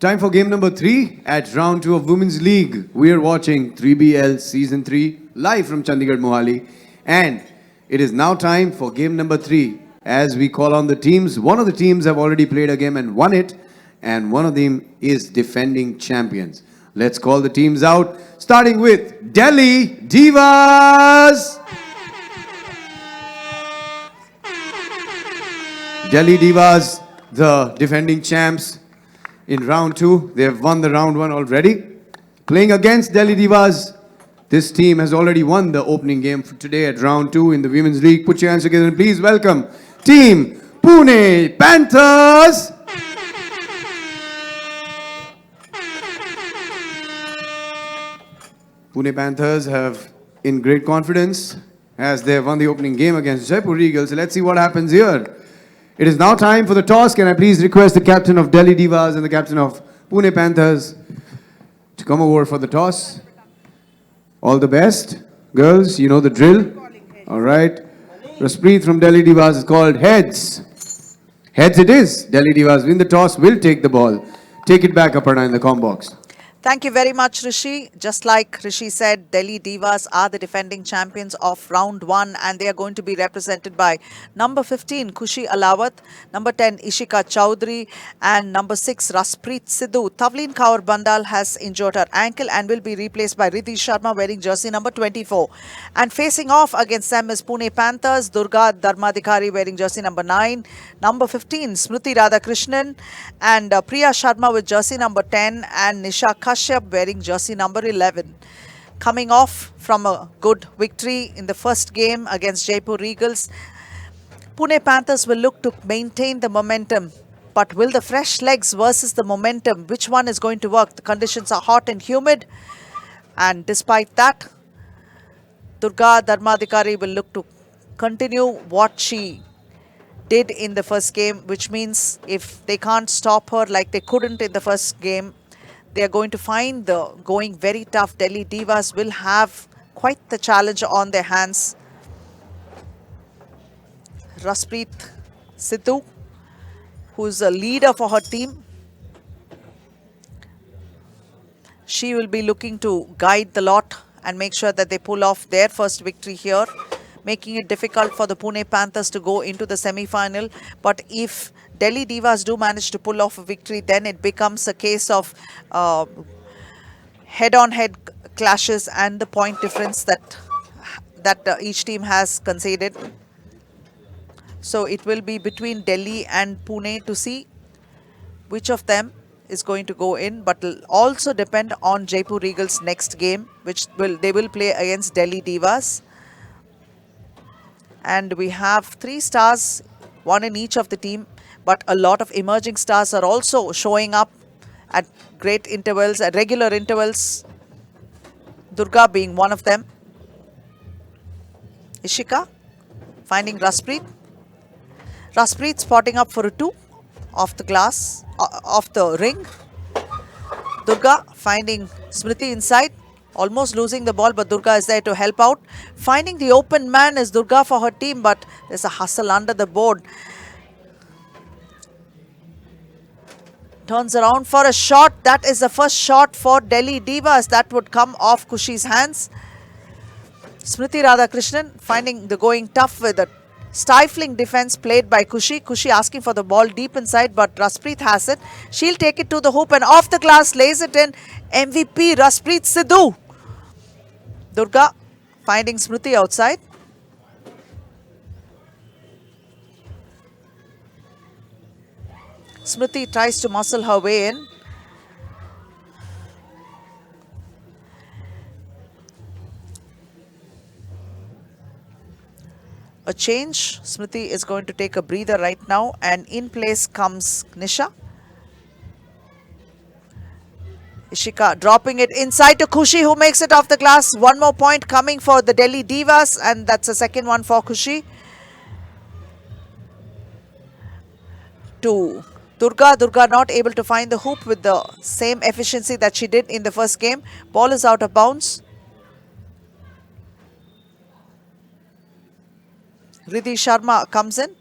Time for game number 3 at round 2 of Women's League. We are watching 3BL Season 3 live from Chandigarh Mohali. And it is now time for game number 3 as we call on the teams. One of the teams have already played a game and won it. And one of them is defending champions. Let's call the teams out, starting with Delhi Divas. Delhi Divas, the defending champs in round 2. They have won the round 1 already. Playing against Delhi Divas, this team has already won the opening game for today at round 2 in the Women's League. Put your hands together and please welcome Team Pune Panthers. Pune Panthers have in great confidence as they have won the opening game against Jaipur Eagles. So let's see what happens here. It is now time for the toss. Can I please request the captain of Delhi Divas and the captain of Pune Panthers to come over for the toss? All the best. Girls, you know the drill. All right. Raspreet from Delhi Divas is called heads. Heads it is. Delhi Divas win the toss, will take the ball. Take it back, Aparna, in the comm box. Thank you very much, Rishi. Just like Rishi said, Delhi Divas are the defending champions of round 1 and they are going to be represented by number 15, Khushi Alawat, number 10, Ishika Chowdhury and number 6, Raspreet Sidhu. Tavleen Kaur Bandal has injured her ankle and will be replaced by Riddhi Sharma wearing jersey number 24. And facing off against them is Pune Panthers, Durga Dharmadhikari wearing jersey number 9, number 15, Smriti Radhakrishnan and Priya Sharma with jersey number 10 and Nisha Kashyap wearing jersey number 11. Coming off from a good victory in the first game against Jaipur Eagles, Pune Panthers will look to maintain the momentum. But will the fresh legs versus the momentum, which one is going to work? The conditions are hot and humid. And despite that, Durga Dharmadhikari will look to continue what she did in the first game, which means if they can't stop her like they couldn't in the first game, they are going to find the going very tough. Delhi Divas will have quite the challenge on their hands. Raspreet Sidhu, who's a leader for her team, she will be looking to guide the lot and make sure that they pull off their first victory here, making it difficult for the Pune Panthers to go into the semi-final. But if Delhi Divas do manage to pull off a victory, then it becomes a case of head-on-head clashes and the point difference that each team has conceded. So it will be between Delhi and Pune to see which of them is going to go in, but will also depend on Jaipur Eagles' next game, which they will play against Delhi Divas. And we have 3 stars, one in each of the team, but a lot of emerging stars are also showing up at great intervals, at regular intervals. Durga being one of them. Ishika finding Raspreet. Raspreet spotting up for a 2 off the glass, off the ring. Durga finding Smriti inside. Almost losing the ball, but Durga is there to help out. Finding the open man is Durga for her team, but there's a hustle under the board. Turns around for a shot. That is the first shot for Delhi Divas. That would come off Khushi's hands. Smriti Radhakrishnan finding the going tough with a stifling defense played by Khushi. Khushi asking for the ball deep inside, but Raspreet has it. She'll take it to the hoop and off the glass lays it in. MVP Raspreet Sidhu. Durga finding Smriti outside. Smriti tries to muscle her way in. A change. Smriti is going to take a breather right now, and in place comes Nisha. Ishika dropping it inside to Khushi, who makes it off the glass. One more point coming for the Delhi Divas, and that's the second one for Khushi. To Durga. Durga not able to find the hoop with the same efficiency that she did in the first game. Ball is out of bounds. Riddhi Sharma comes in.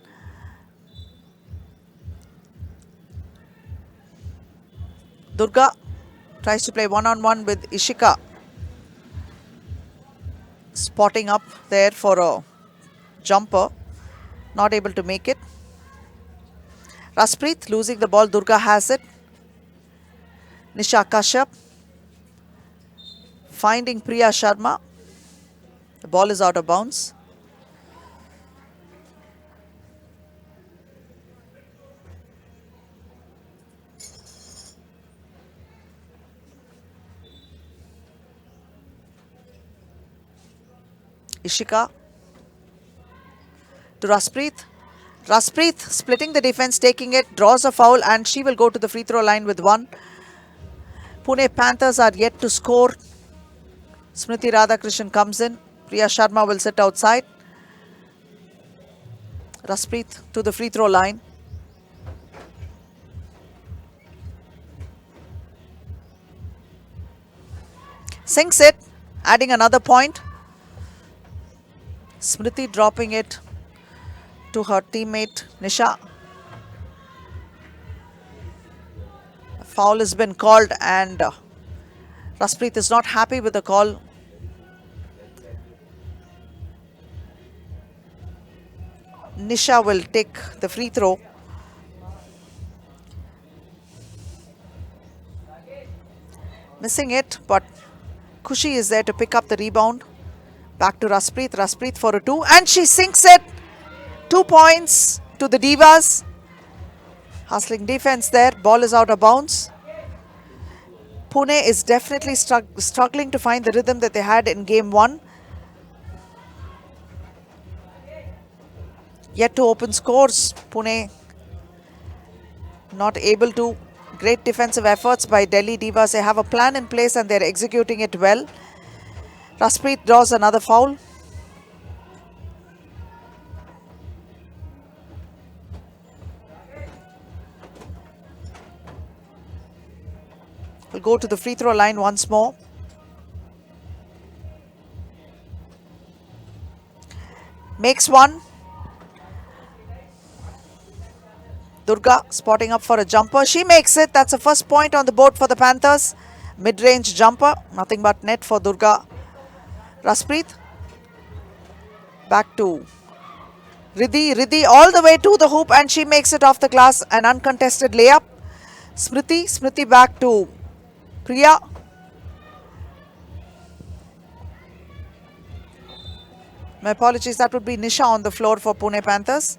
Durga tries to play one-on-one with Ishika. Spotting up there for a jumper. Not able to make it. Raspreet losing the ball. Durga has it. Nisha Kashyap finding Priya Sharma. The ball is out of bounds. Ishika to Raspreet. Raspreet splitting the defense, taking it, draws a foul, and she will go to the free throw line with one. Pune Panthers are yet to score. Smriti Radhakrishnan comes in. Priya Sharma will sit outside. Raspreet to the free throw line. Sinks it, adding another point. Smriti dropping it to her teammate Nisha. A foul has been called and Raspreet is not happy with the call. Nisha will take the free throw. Missing it, but Khushi is there to pick up the rebound. Back to Raspreet. Raspreet for a two, and she sinks it. 2 points to the Divas. Hustling defense there. Ball is out of bounds. Pune is definitely struggling to find the rhythm that they had in game 1. Yet to open scores. Pune not able to. Great defensive efforts by Delhi Divas. They have a plan in place and they're executing it well. Raspreet draws another foul. Will go to the free throw line once more. Makes one. Durga spotting up for a jumper. She makes it. That's the first point on the board for the Panthers. Mid-range jumper. Nothing but net for Durga. Raspreet. Back to Riddhi. Riddhi all the way to the hoop and she makes it off the glass. An uncontested layup. Smriti. Smriti back to Priya. My apologies. That would be Nisha on the floor for Pune Panthers.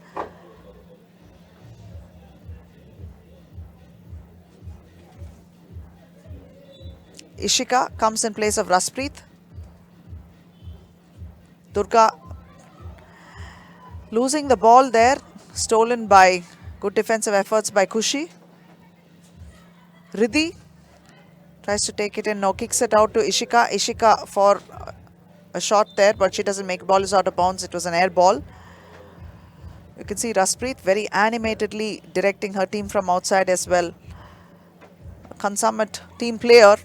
Ishika comes in place of Raspreet. Durga losing the ball there. Stolen by good defensive efforts by Khushi. Riddhi tries to take it in. No, kicks it out to Ishika. Ishika for a shot there, but she doesn't make. Ball is out of bounds. It was an air ball. You can see Raspreet very animatedly directing her team from outside as well. A consummate team player.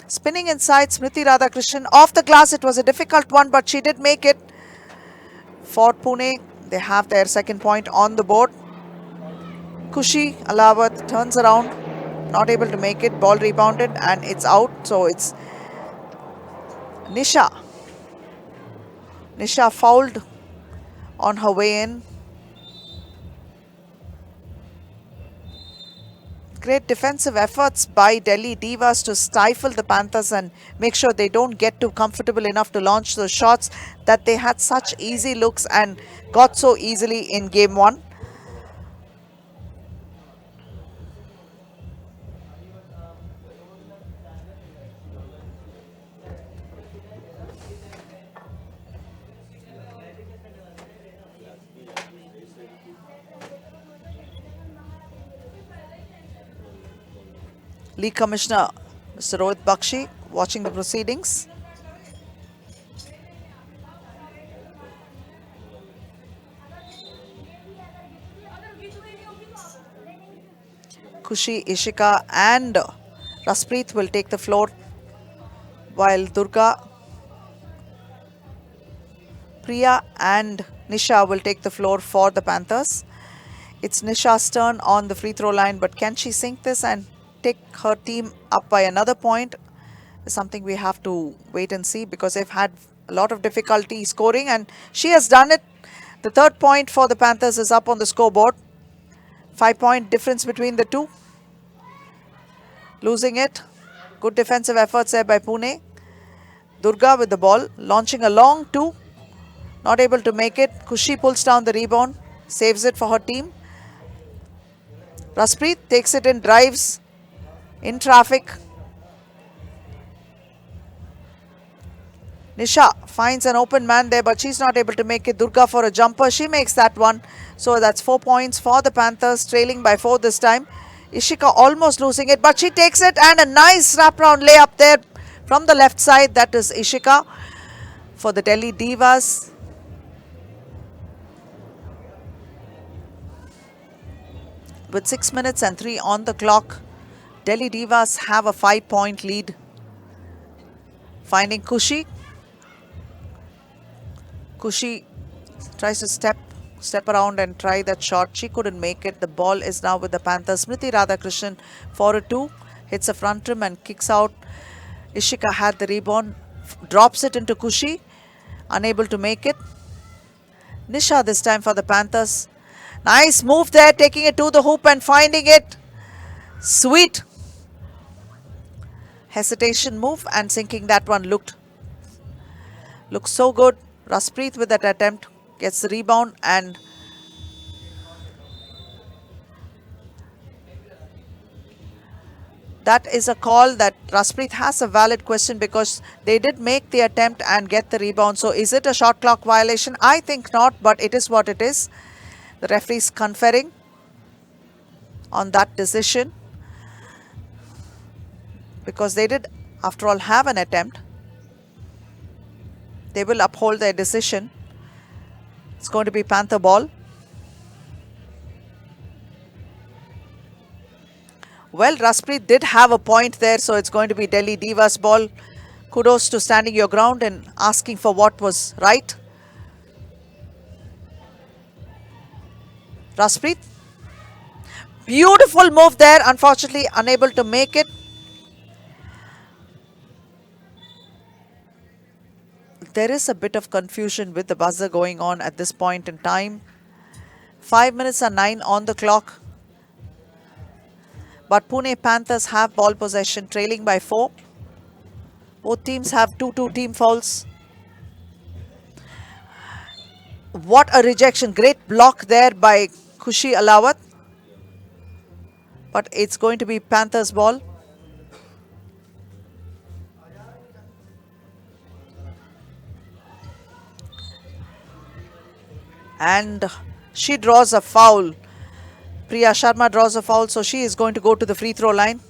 Spinning inside, Smriti Radhakrishnan. Off the glass, it was a difficult one, but she did make it. For Pune, they have their second point on the board. Khushi Alawat turns around, not able to make it. Ball rebounded and it's out. So it's Nisha. Nisha fouled on her way in. Great defensive efforts by Delhi Divas to stifle the Panthers and make sure they don't get too comfortable enough to launch those shots that they had such easy looks and got so easily in game 1. League Commissioner Mr. Rohit Bakshi watching the proceedings. Khushi, Ishika and Raspreet will take the floor while Durga, Priya and Nisha will take the floor for the Panthers. It's Nisha's turn on the free throw line, but can she sink this and take her team up by another point is something we have to wait and see, because they've had a lot of difficulty scoring, and she has done it. The third point for the Panthers is up on the scoreboard. 5-point difference between the two. Losing it. Good defensive efforts there by Pune. Durga with the ball, launching a long two. Not able to make it. Kushi pulls down the rebound, saves it for her team. Raspreet takes it in, drives in traffic. Nisha finds an open man there, but she's not able to make it. Durga for a jumper. She makes that one. So that's 4 points for the Panthers, trailing by 4 this time. Ishika almost losing it, but she takes it, and a nice wraparound layup there from the left side. That is Ishika for the Delhi Divas. With 6 minutes and 3 on the clock, Delhi Divas have a 5-point lead. Finding Kushi. Kushi tries to step around and try that shot. She couldn't make it. The ball is now with the Panthers. Smriti Radhakrishnan for a 2. Hits a front rim and kicks out. Ishika had the rebound. Drops it into Kushi. Unable to make it. Nisha this time for the Panthers. Nice move there, taking it to the hoop and finding it. Sweet hesitation move and sinking that one. Looked so good. Raspreet with that attempt gets the rebound, and that is a call that Raspreet has a valid question, because they did make the attempt and get the rebound. So is it a shot clock violation? I think not, but it is what it is. The referee is conferring on that decision, because they did, after all, have an attempt. They will uphold their decision. It's going to be Panther ball. Well, Raspreet did have a point there, so it's going to be Delhi Divas ball. Kudos to standing your ground and asking for what was right. Raspreet. Beautiful move there. Unfortunately, unable to make it. There is a bit of confusion with the buzzer going on at this point in time. 5 minutes and 9 on the clock. But Pune Panthers have ball possession, trailing by 4. Both teams have 2 team fouls. What a rejection. Great block there by Kushi Alawat. But it's going to be Panthers ball. And she draws a foul. Priya Sharma draws a foul, so she is going to go to the free throw line.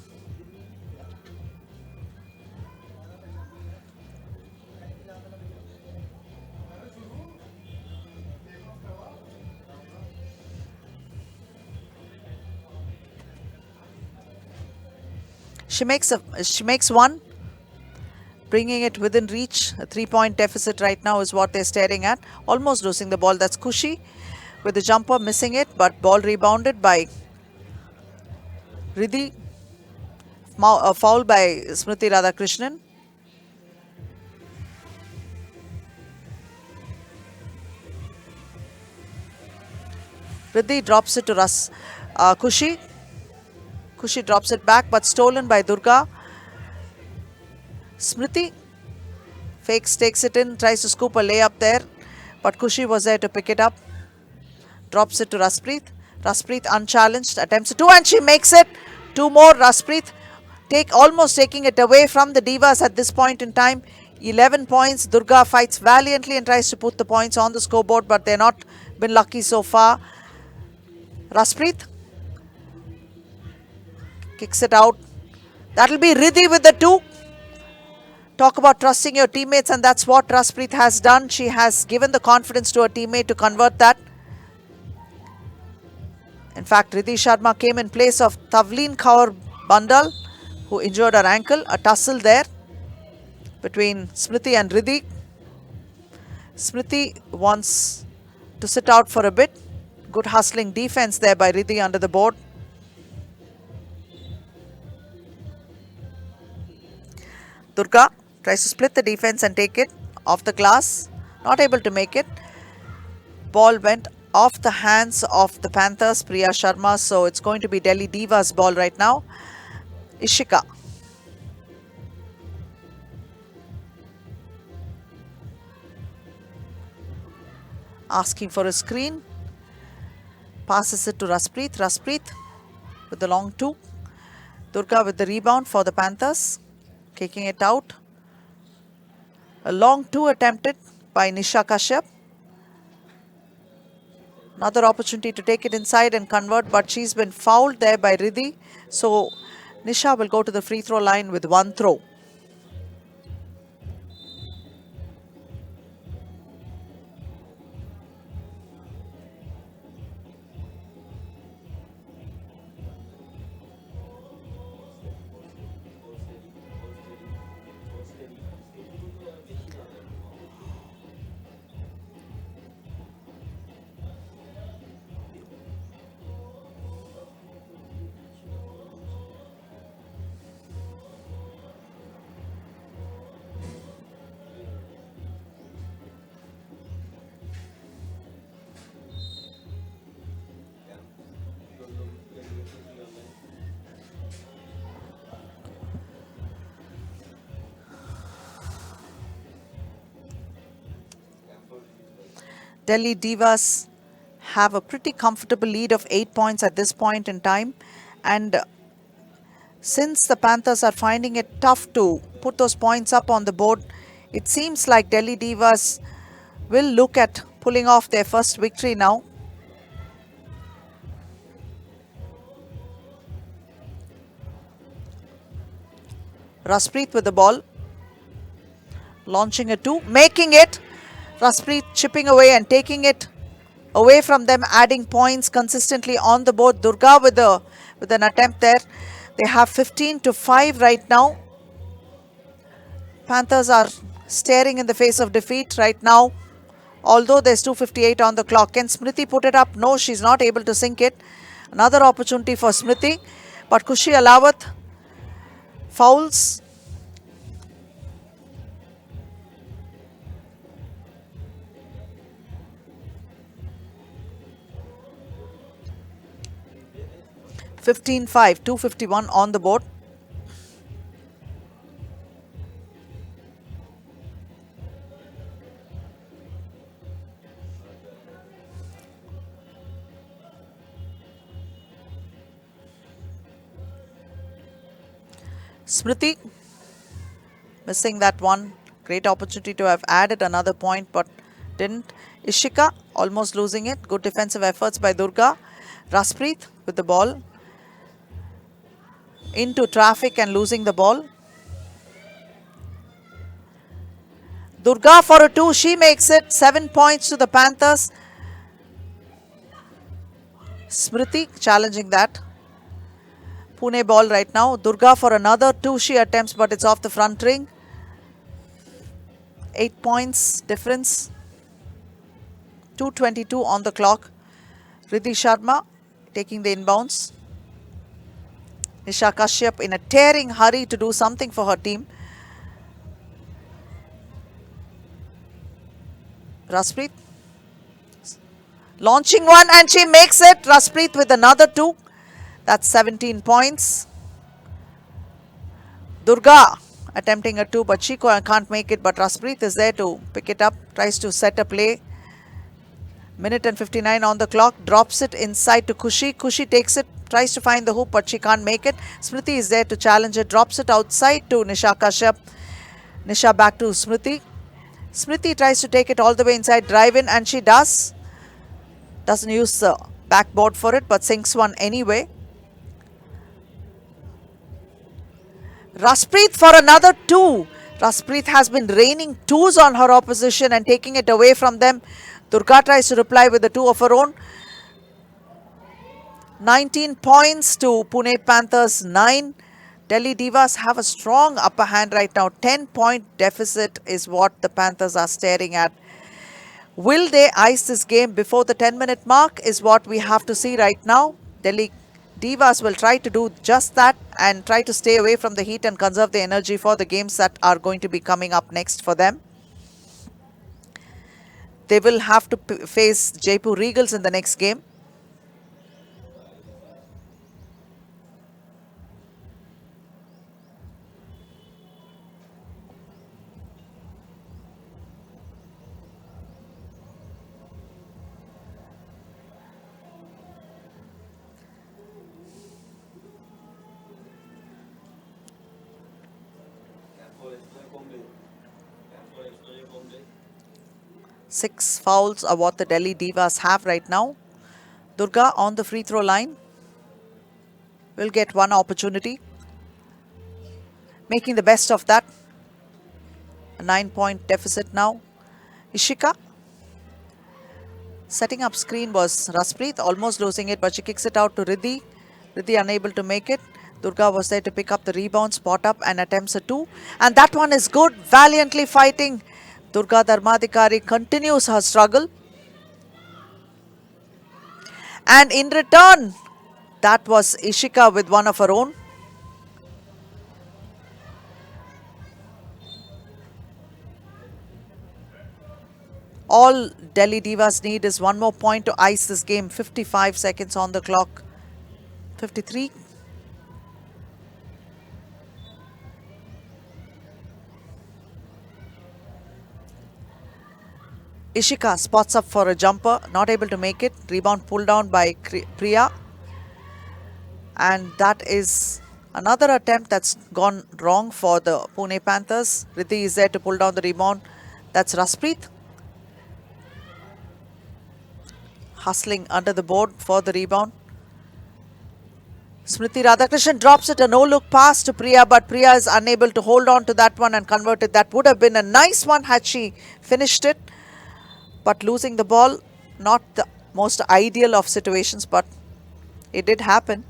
She makes one, bringing it within reach. A 3-point deficit right now is what they're staring at. Almost losing the ball. That's Kushi with the jumper, missing it, but ball rebounded by Riddhi. A foul by Smriti Radhakrishnan. Riddhi drops it to Kushi. Kushi drops it back, but stolen by Durga. Smriti fakes, takes it in, tries to scoop a layup there, but Kushi was there to pick it up. Drops it to Raspreet. Raspreet unchallenged, attempts it 2, and she makes it. 2 more. Raspreet almost taking it away from the Divas at this point in time. 11 points. Durga fights valiantly and tries to put the points on the scoreboard, but they're not been lucky so far. Raspreet kicks it out. That'll be Riddhi with the 2. Talk about trusting your teammates, and that's what Raspreet has done. She has given the confidence to her teammate to convert that. In fact, Riddhi Sharma came in place of Tavleen Kaur Bandal, who injured her ankle. A tussle there between Smriti and Riddhi. Smriti wants to sit out for a bit. Good hustling defense there by Riddhi under the board. Durga tries to split the defense and take it off the glass. Not able to make it. Ball went off the hands of the Panthers, Priya Sharma. So it's going to be Delhi Divas ball right now. Ishika. Asking for a screen. Passes it to Raspreet. Raspreet with the long two. Durga with the rebound for the Panthers. Kicking it out. A long two attempted by Nisha Kashyap. Another opportunity to take it inside and convert, but she's been fouled there by Riddhi. So Nisha will go to the free throw line with one throw. Delhi Divas have a pretty comfortable lead of 8 points at this point in time, and since the Panthers are finding it tough to put those points up on the board, it seems like Delhi Divas will look at pulling off their first victory now. Raspreet with the ball, launching a two, making it. Raspreet chipping away and taking it away from them, adding points consistently on the board. Durga with an attempt there. They have 15-5 right now. Panthers are staring in the face of defeat right now, although there's 2:58 on the clock. Can Smriti put it up? No, she's not able to sink it. Another opportunity for Smriti, but Khushi Alawat fouls. (15-5), 2:51 on the board. Smriti missing that one. Great opportunity to have added another point, but didn't. Ishika almost losing it. Good defensive efforts by Durga. Raspreet with the ball into traffic and losing the ball. Durga for a two. She makes it. 7 points to the Panthers. Smriti challenging that. Pune ball right now. Durga for another two. She attempts, but it's off the front ring. 8 points difference. 2:22 on the clock. Riddhi Sharma taking the inbounds. Nisha Kashyap in a tearing hurry to do something for her team. Raspreet launching one and she makes it. Raspreet with another two. That's 17 points. Durga attempting a two, but she can't make it. But Raspreet is there to pick it up. Tries to set a play. Minute and 59 on the clock. Drops it inside to Khushi. Khushi takes it. Tries to find the hoop, but she can't make it. Smriti is there to challenge it. Drops it outside to Nisha Kashyap. Nisha back to Smriti. Smriti tries to take it all the way inside. Drive in, and she does. Doesn't use the backboard for it, but sinks one anyway. Raspreet for another two. Raspreet has been raining twos on her opposition and taking it away from them. Durga tries to reply with a two of her own. 19 points to Pune Panthers 9. Delhi Divas have a strong upper hand right now. 10-point deficit is what the Panthers are staring at. Will they ice this game before the 10-minute mark is what we have to see right now. Delhi Divas will try to do just that and try to stay away from the heat and conserve the energy for the games that are going to be coming up next for them. They will have to face Jaipur Regals in the next game. Six fouls are what the Delhi Divas have right now. Durga on the free throw line will get one opportunity. Making the best of that. A 9-point deficit now. Ishika. Setting up screen was Raspreet, almost losing it, but she kicks it out to Riddhi. Riddhi unable to make it. Durga was there to pick up the rebound, spot up and attempts a two. And that one is good, valiantly fighting. Durga Dharmadikari continues her struggle. And in return, that was Ishika with one of her own. All Delhi Divas need is one more point to ice this game. 55 seconds on the clock. 53. Ishika spots up for a jumper, not able to make it. Rebound pulled down by Priya. And that is another attempt that's gone wrong for the Pune Panthers. Riddhi is there to pull down the rebound. That's Raspreet. Hustling under the board for the rebound. Smriti Radhakrishnan drops it, a no-look pass to Priya, but Priya is unable to hold on to that one and convert it. That would have been a nice one had she finished it. But losing the ball, not the most ideal of situations, but it did happen.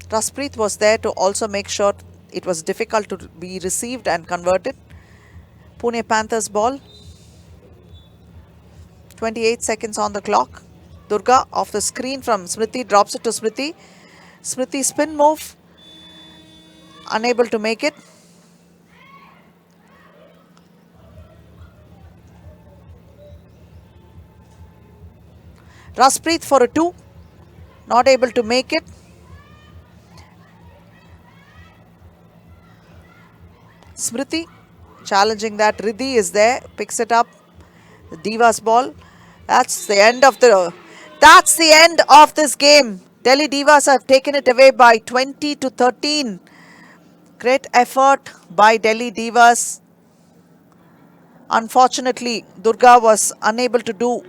Raspreet was there to also make sure it was difficult to be received and converted. Pune Panthers ball. 28 seconds on the clock. Durga off the screen from Smriti, drops it to Smriti. Smriti spin move. Unable to make it. Raspreet for a two. Not able to make it. Smriti challenging that. Riddhi is there. Picks it up. The Divas ball. That's the end of this game. Delhi Divas have taken it away by 20 to 13. Great effort by Delhi Divas. Unfortunately, Durga was unable to do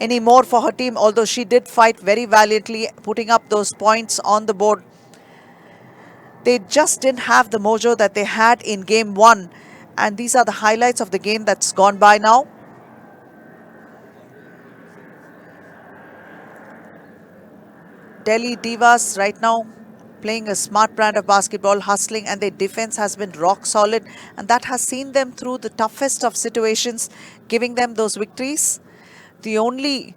any more for her team, although she did fight very valiantly, putting up those points on the board. They just didn't have the mojo that they had in game one. And these are the highlights of the game that's gone by now. Delhi Divas right now playing a smart brand of basketball, hustling, and their defense has been rock solid. And that has seen them through the toughest of situations, giving them those victories. The only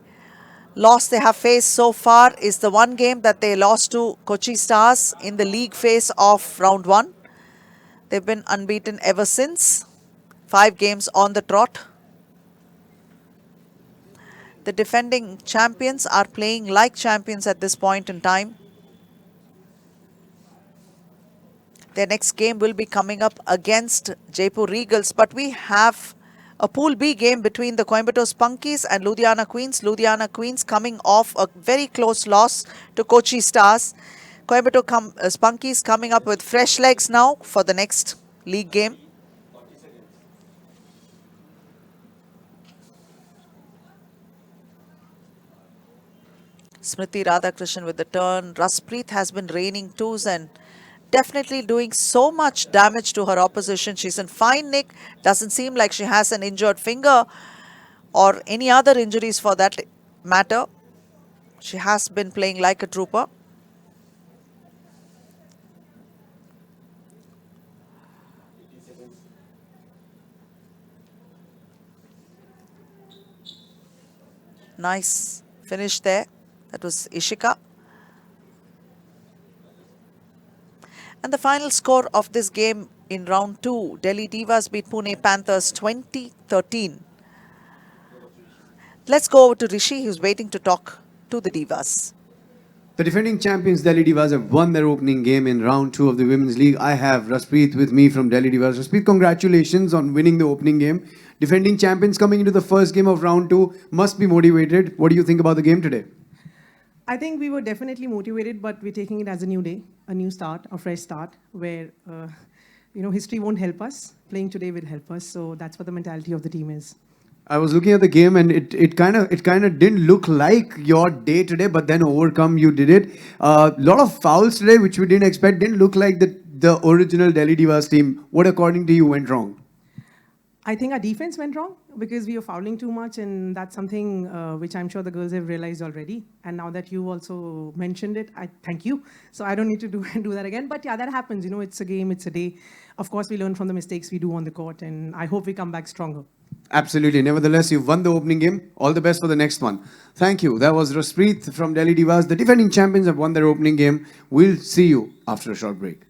loss they have faced so far is the one game that they lost to Kochi Stars in the league phase of round one. They've been unbeaten ever since. 5 games on the trot. The defending champions are playing like champions at this point in time. Their next game will be coming up against Jaipur Regals, but we have a Pool B game between the Coimbatore Spunkies and Ludhiana Queens. Ludhiana Queens coming off a very close loss to Kochi Stars. Coimbatore Spunkies coming up with fresh legs now for the next league game. Smriti Radhakrishnan with the turn. Raspreet has been raining twos and definitely doing so much damage to her opposition. She's in fine nick. Doesn't seem like she has an injured finger or any other injuries for that matter. She has been playing like a trooper. Nice finish there. That was Ishika. And the final score of this game in round 2, Delhi Divas beat Pune Panthers 2013. Let's go over to Rishi, who's waiting to talk to the Divas. The defending champions Delhi Divas have won their opening game in round 2 of the Women's League. I have Raspreet with me from Delhi Divas. Raspreet, congratulations on winning the opening game. Defending champions coming into the first game of round 2 must be motivated. What do you think about the game today? I think we were definitely motivated, but we're taking it as a new day, a new start, a fresh start, where history won't help us. Playing today will help us. So that's what the mentality of the team is. I was looking at the game and it kind of didn't look like your day today, but then overcome you did it. A lot of fouls today, which we didn't expect. Didn't look like the original Delhi Divas team. What according to you went wrong? I think our defense went wrong because we were fouling too much, and that's something which I'm sure the girls have realized already. And now that you also mentioned it, I thank you. So I don't need to do that again. But yeah, that happens. It's a game, it's a day. Of course, we learn from the mistakes we do on the court, and I hope we come back stronger. Absolutely. Nevertheless, you've won the opening game. All the best for the next one. Thank you. That was Raspreet from Delhi Divas. The defending champions have won their opening game. We'll see you after a short break.